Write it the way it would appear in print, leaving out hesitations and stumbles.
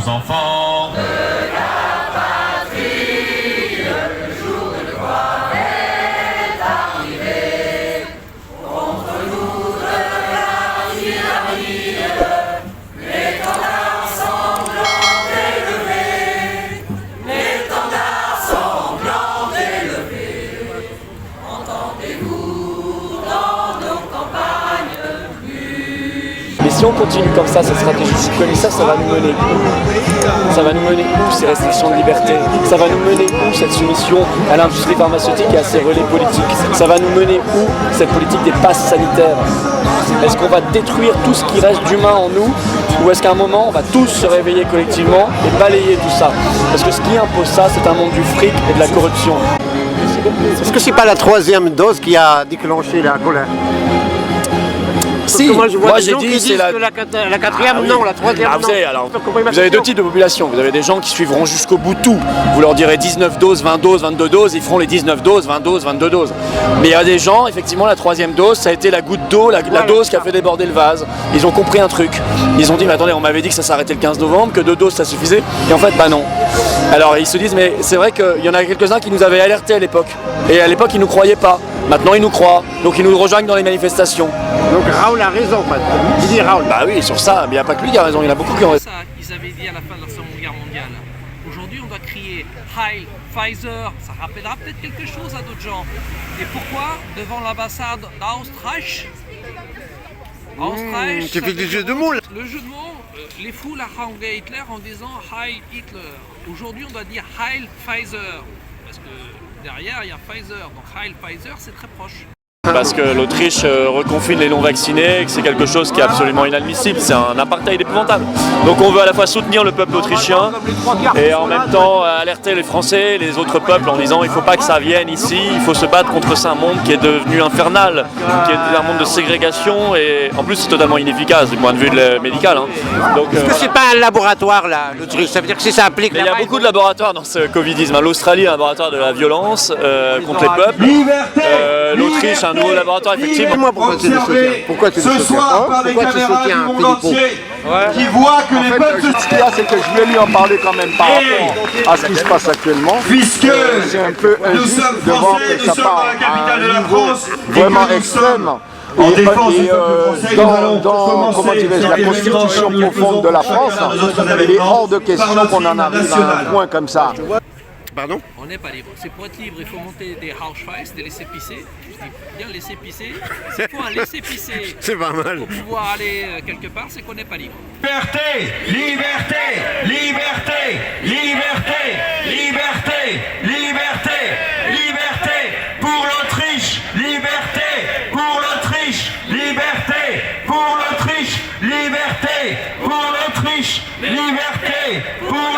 nos enfants. Mais si on continue comme ça, cette stratégie comme ça va nous mener où? Ça va nous mener où ces restrictions de liberté? Ça va nous mener où cette soumission à l'industrie pharmaceutique et à ses relais politiques? Ça va nous mener où cette politique des passes sanitaires? Est-ce qu'on va détruire tout ce qui reste d'humain en nous? Ou est-ce qu'à un moment, on va tous se réveiller collectivement et balayer tout ça? Parce que ce qui impose ça, c'est un monde du fric et de la corruption. Est-ce que c'est pas la troisième dose qui a déclenché la colère? Si, moi j'ai dit c'est la quatrième, non, la troisième, non. Vous avez deux types de population. Vous avez des gens qui suivront jusqu'au bout tout. Vous leur direz 19 doses, 20 doses, 22 doses, ils feront les 19 doses, 20 doses, 22 doses. Mais il y a des gens, effectivement, la troisième dose, ça a été la goutte d'eau, la dose qui a fait déborder le vase. Ils ont compris un truc. Ils ont dit, mais attendez, on m'avait dit que ça s'arrêtait le 15 novembre, que 2 doses ça suffisait. Et en fait, bah non. Alors ils se disent, mais c'est vrai qu'il y en a quelques-uns qui nous avaient alertés à l'époque. Et à l'époque, ils ne nous croyaient pas. Maintenant, ils nous croient. Donc ils nous rejoignent dans les manifestations. Donc Raoul a raison, en fait. Il dit Raoul. Bah oui, sur ça, mais il n'y a pas que lui qui a raison, il y en a beaucoup qui ont raison. Ça qu'ils avaient dit à la fin de la Seconde Guerre mondiale. Aujourd'hui, on doit crier Heil Pfizer. Ça rappellera peut-être quelque chose à d'autres gens. Et pourquoi devant l'ambassade d'Austrache? Tu fais du jeu de mots là. Le jeu de mots, les foules haranguaient Hitler en disant Heil Hitler. Aujourd'hui, on doit dire Heil Pfizer. Parce que derrière, il y a Pfizer. Donc Heil Pfizer, c'est très proche. Parce que l'Autriche reconfine les non-vaccinés et que c'est quelque chose qui est absolument inadmissible, c'est un apartheid épouvantable. Donc on veut à la fois soutenir le peuple autrichien et en même temps alerter les Français et les autres peuples en disant il ne faut pas que ça vienne ici, il faut se battre contre un monde qui est devenu infernal, qui est un monde de ségrégation et en plus c'est totalement inefficace du point de vue médical. Est-ce que c'est pas un laboratoire là, l'Autriche? Ça veut dire que si ça implique... Il y a beaucoup de laboratoires dans ce covidisme. L'Australie est un laboratoire de la violence contre les peuples. L'Autriche un nouveau laboratoire, effectivement. Dis-moi pourquoi tu le soutiens. Pourquoi tu le soutiens? Pourquoi tu soutiens Philippot? Qui voit que les peuples... Ce qu'il y a, c'est que je vais lui en parler quand même par rapport à ce qui se passe actuellement. Puisque c'est un peu injuste de voir que ça part à un niveau vraiment extrême. En défense du peuple français, dans comment dirais-je, la constitution profonde de la France, il est hors de question qu'on en arrive à un point comme ça. Pardon? On n'est pas libre. C'est pour être libre, il faut monter des Hausfeis, des laisser pisser. Je dis bien laisser pisser. C'est pour un laisser pisser. C'est pas mal. Pour pouvoir aller quelque part, c'est qu'on n'est pas libre. Liberté, liberté, liberté, liberté, liberté, liberté, liberté pour l'Autriche, liberté pour l'Autriche, liberté pour l'Autriche, liberté pour l'Autriche, liberté pour